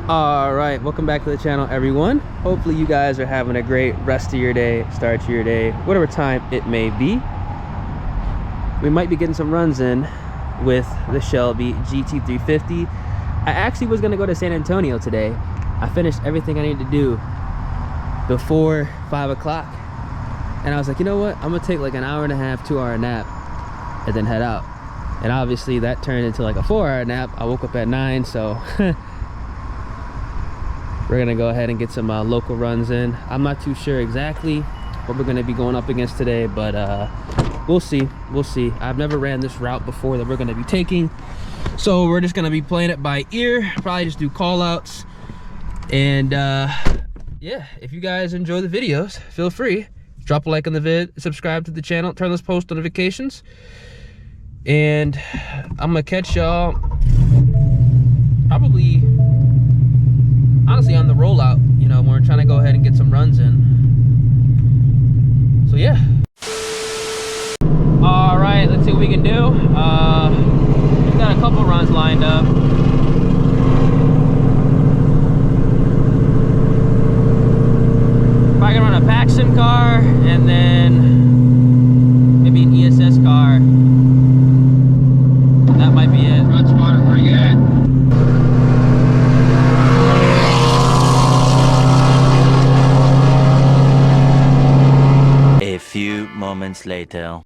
All right, welcome back to the channel, everyone. Hopefully you guys are having a great rest of your day, start to your day, whatever time it may be. We might be getting some runs in with the Shelby GT350. I actually was gonna go to San Antonio today. I finished everything I needed to do before 5 o'clock. And I was like, you know what? I'm gonna take like an hour and a half, 2 hour nap and then head out. And obviously that turned into like a 4 hour nap. I woke up at 9, so we're gonna go ahead and get some local runs in. I'm not too sure exactly what we're gonna be going up against today, but we'll see. I've never ran this route before that we're gonna be taking, so we're just gonna be playing it by ear. Probably just do call outs. And yeah, if you guys enjoy the videos, feel free, drop a like on the vid, subscribe to the channel, turn those post notifications, and I'm gonna catch y'all probably honestly on the rollout, you know, when we're trying to go ahead and get some runs in. So yeah. All right, let's see what we can do. We've got a couple runs lined up. Probably gonna run a Paxton car and then maybe an ESS car. That might be it. Run spotter, where you at? A few moments later.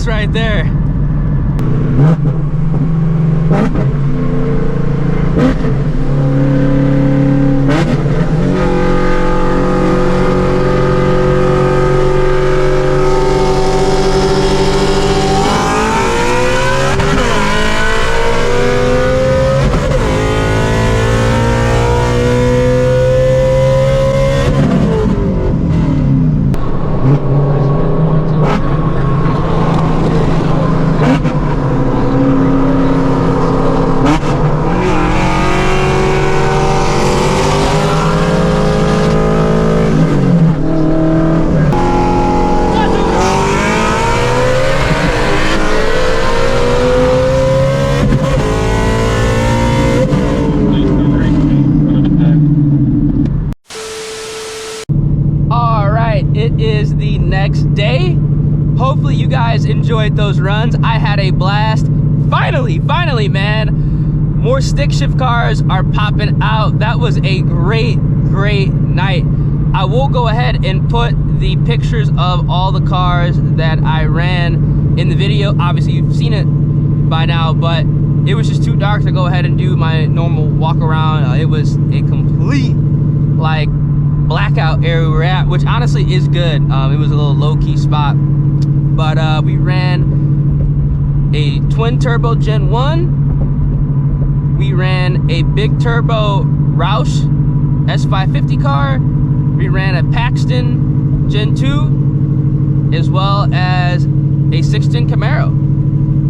Right there. It is the next day. Hopefully you guys enjoyed those runs. I had a blast. Finally, man. More stick shift cars are popping out. That was a great night. I will go ahead and put the pictures of all the cars that I ran in the video. Obviously you've seen it by now, but it was just too dark to go ahead and do my normal walk around. It was a complete like blackout area we were at, which honestly is good. It was a little low-key spot, but we ran a twin turbo Gen 1 We ran a big turbo Roush S550 car. We ran a Paxton Gen 2, as well as a 6-gen Camaro.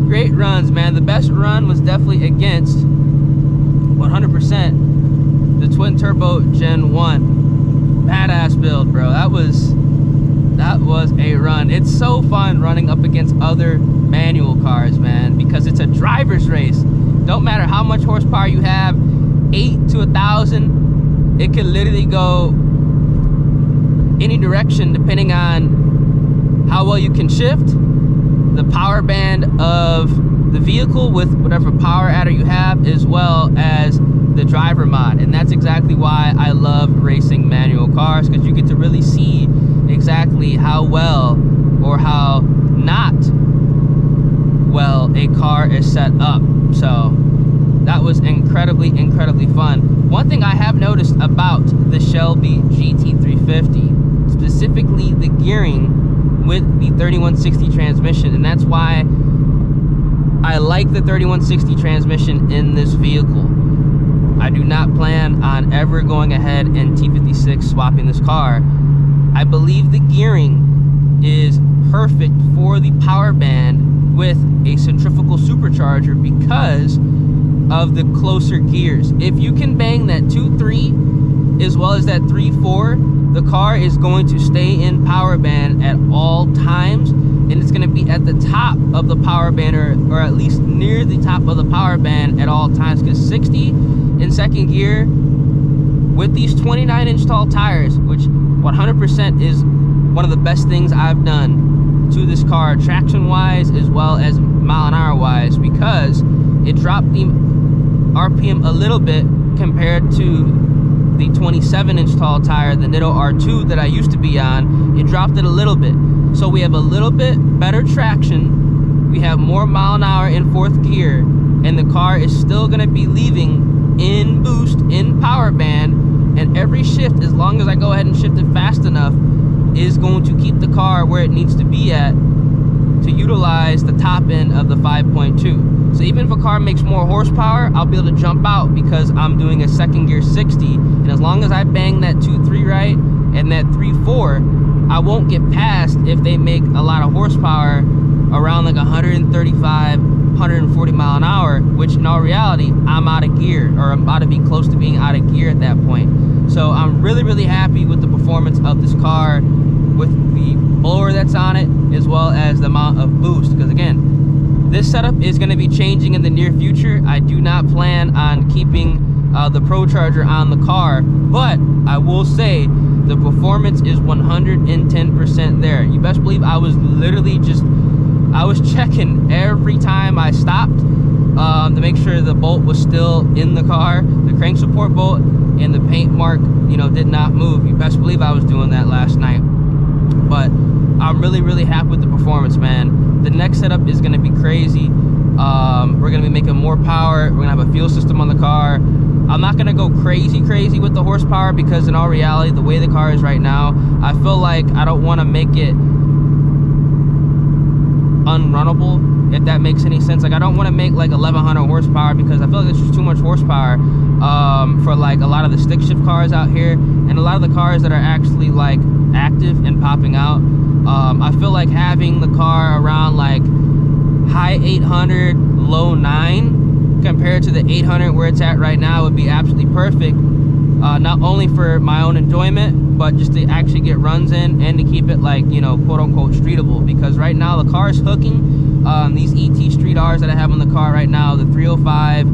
Great runs, man. The best run was definitely against 100% the Twin Turbo Gen 1. Badass build, bro. That was a run. It's so fun running up against other manual cars, man, because it's a driver's race. Don't matter how much horsepower you have, 8 to 1,000, it can literally go any direction depending on how well you can shift, the power band of the vehicle with whatever power adder you have, as well as the driver mod. And that's exactly why I love racing manual cars, because you get to really see exactly how well or how not well a car is set up. So that was incredibly fun. One thing I have noticed about the Shelby GT350, specifically the gearing with the 3160 transmission, and that's why I like the 3160 transmission in this vehicle. I do not plan on ever going ahead and T56 swapping this car. I believe the gearing is perfect for the power band with a centrifugal supercharger because of the closer gears. If you can bang that 2.3 as well as that 3.4, the car is going to stay in power band at all times, and it's going to be at the top of the power band, or at least near the top of the power band at all times, because 60 in second gear with these 29-inch tall tires, which 100% is one of the best things I've done to this car, traction wise as well as mile an hour wise, because it dropped the RPM a little bit compared to the 27-inch tall tire, the Nitto R2 that I used to be on. It dropped it a little bit, so we have a little bit better traction, we have more mile an hour in fourth gear, and the car is still going to be leaving in boost, in power band, and every shift, as long as I go ahead and shift it fast enough, is going to keep the car where it needs to be at to utilize the top end of the 5.2. So even if a car makes more horsepower, I'll be able to jump out because I'm doing a second gear 60, and as long as I bang that 2.3 right and that 3.4, I won't get past if they make a lot of horsepower around like 135, 140 mile an hour, which in all reality, I'm out of gear, or I'm about to be close to being out of gear at that point. So I'm really happy with the performance of this car, with the blower that's on it, as well as the amount of boost, because again, this setup is going to be changing in the near future. I do not plan on keeping the Pro Charger on the car, but I will say the performance is 110% there. You best believe I was literally I was checking every time I stopped to make sure the bolt was still in the car, the crank support bolt, and the paint mark, you know, did not move. You best believe I was doing that last night. But I'm really happy with the performance, man. The next setup is going to be crazy. We're going to be making more power. We're going to have a fuel system on the car. I'm not going to go crazy with the horsepower, because in all reality, the way the car is right now, I feel like I don't want to make it unrunnable, if that makes any sense. Like, I don't want to make like 1100 horsepower, because I feel like it's just too much horsepower for like a lot of the stick shift cars out here, and a lot of the cars that are actually like active and popping out. I feel like having the car around like high 800, low 9 compared to the 800 where it's at right now would be absolutely perfect, not only for my own enjoyment, but just to actually get runs in and to keep it like, you know, quote unquote streetable. Because right now the car is hooking. These ET Street Rs that I have on the car right now, the 305,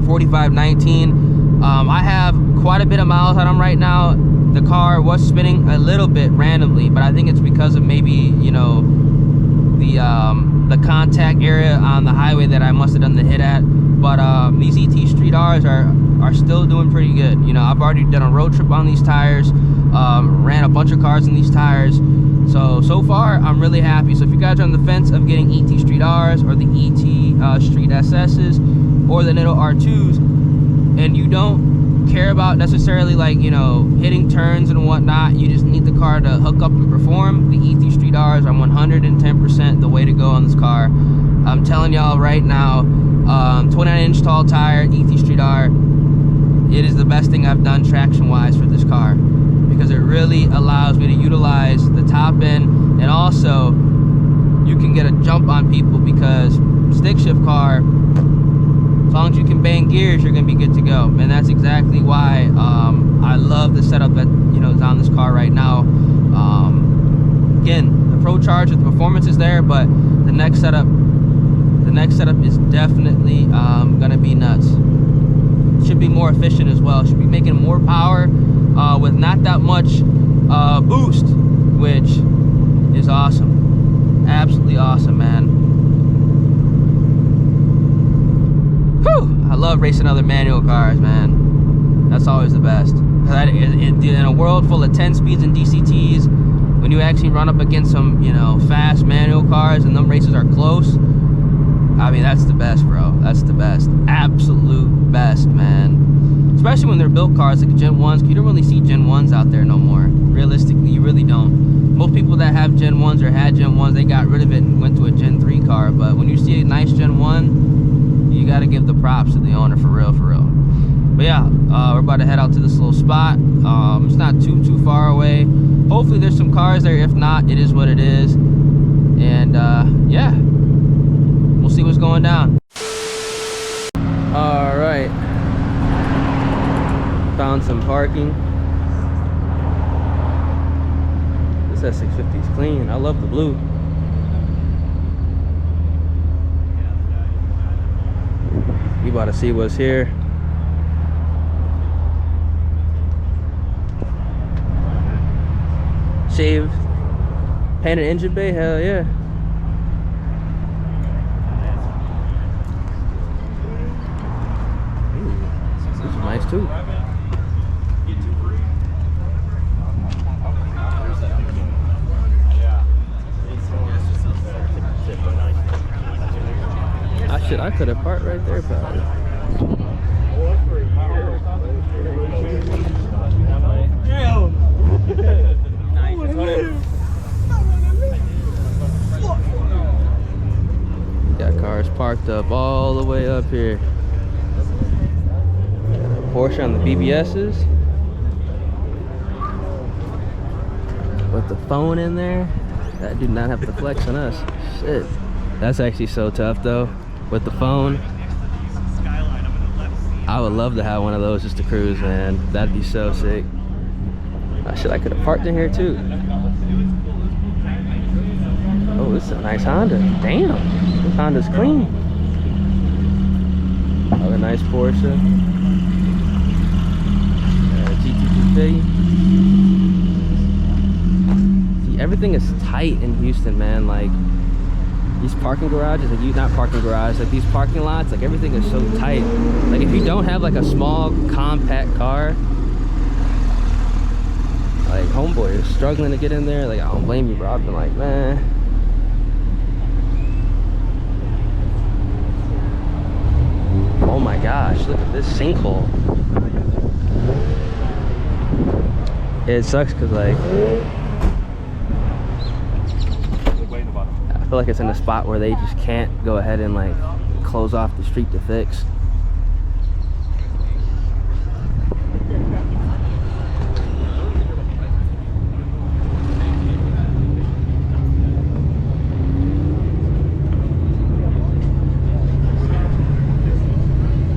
4519, I have quite a bit of miles on them right now. The car was spinning a little bit randomly, but I think it's because of maybe, you know, the contact area on the highway that I must have done the hit at. But these ET Street Rs are still doing pretty good. You know, I've already done a road trip on these tires, ran a bunch of cars in these tires. So far, I'm really happy. So if you guys are on the fence of getting ET Street Rs or the ET Street SSs or the Nitto R2s, and you don't care about necessarily like, you know, hitting turns and whatnot, you just need the car to hook up and perform, the ET Street Rs are 110% the way to go on this car. I'm telling y'all right now, 29-inch tall tire, ET Street R. It is the best thing I've done traction-wise for this car, because it really allows me to utilize the top end, and also you can get a jump on people, because stick shift car, as long as you can bang gears, you're gonna be good to go. And that's exactly why I love the setup that, you know, is on this car right now. Again, the Pro Charger, the performance is there, but the next setup is definitely gonna be nuts. Should be more efficient as well. Should be making more power with not that much boost, which is awesome. Absolutely awesome, man. Whew! I love racing other manual cars, man. That's always the best. In a world full of 10 speeds and DCTs, when you actually run up against some, you know, fast manual cars and them races are close, I mean, that's the best, bro. That's the best. Absolute best, man. Especially when they're built cars like Gen 1s. You don't really see Gen 1s out there no more. Realistically, you really don't. Most people that have Gen 1s or had Gen 1s, they got rid of it and went to a Gen 3 car. But when you see a nice Gen 1, you got to give the props to the owner, for real, for real. But yeah, we're about to head out to this little spot. It's not too far away. Hopefully there's some cars there. If not, it is what it is. And yeah, we'll see what's going down. All right, found some parking. This S650 is clean. I love the blue. We about to see what's here. Shaved, painted engine bay, hell yeah. Ooh, this is nice too. I could have parked right there probably. Got cars parked up all the way up here. Got a Porsche on the BBS's with the phone in there. That do not have to flex on us. Shit, that's actually so tough though. With the phone, I would love to have one of those just to cruise, man. That'd be so sick. Oh shit, I could have parked in here too. Oh, this is a nice Honda. Damn, this Honda's clean. Another nice Porsche. GT350. See, everything is tight in Houston, man. Like, these parking garages, like, not parking garage, like these parking lots, like everything is so tight. Like if you don't have like a small compact car, like homeboy is struggling to get in there, like I don't blame you, bro. I've been like, man. Oh my gosh, look at this sinkhole. It sucks cause like, I feel like it's in a spot where they just can't go ahead and like close off the street to fix.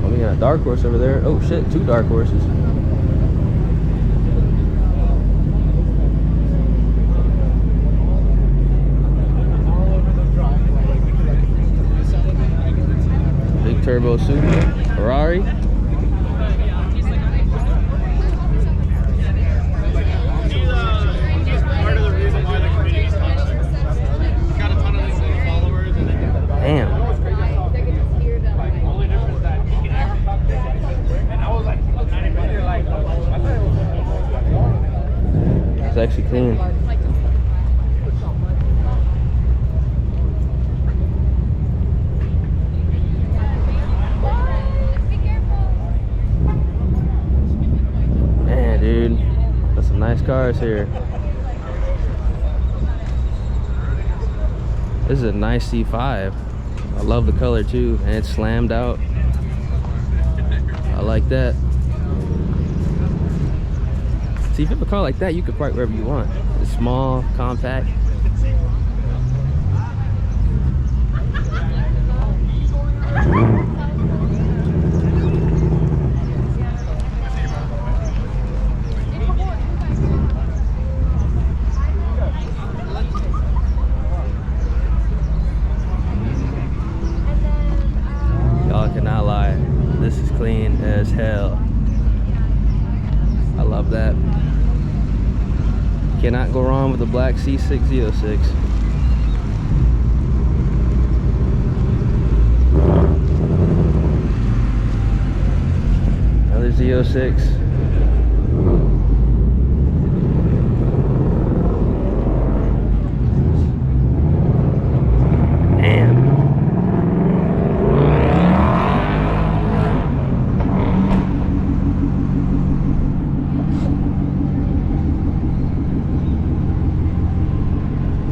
Oh, we got a dark horse over there. Oh shit, 2 dark horses. Turbo Super, Ferrari. Damn. It's actually clean. Dude, that's some nice cars here. This is a nice C5. I love the color too, and it's slammed out. I like that. See, if you have a car like that, you can park wherever you want. It's small, compact. Y'all cannot lie. This is clean as hell. I love that. Cannot go wrong with the black C6 Z06. Another Z06.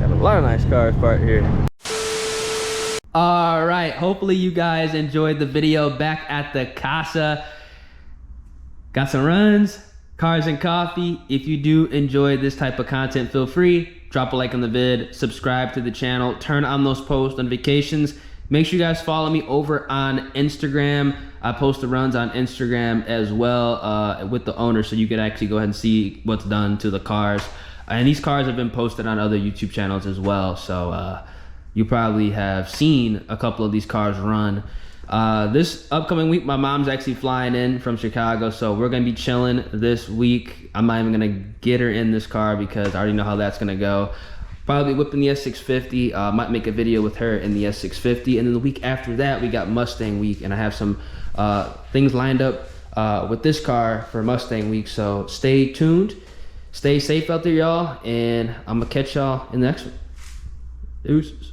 A lot of nice cars parked here. All right, hopefully you guys enjoyed the video back at the casa. Got some runs, cars and coffee. If you do enjoy this type of content, feel free, drop a like on the vid, subscribe to the channel, turn on those post notifications. Make sure you guys follow me over on Instagram. I post the runs on Instagram as well with the owner, so you can actually go ahead and see what's done to the cars. And these cars have been posted on other YouTube channels as well, so you probably have seen a couple of these cars run. This upcoming week, my mom's actually flying in from Chicago, so we're gonna be chilling this week. I'm not even gonna get her in this car because I already know how that's gonna go. Probably whipping the S650, might make a video with her in the S650, and then the week after that, we got Mustang week, and I have some things lined up with this car for Mustang week, so stay tuned. Stay safe out there, y'all, and I'm gonna catch y'all in the next one. Deuces.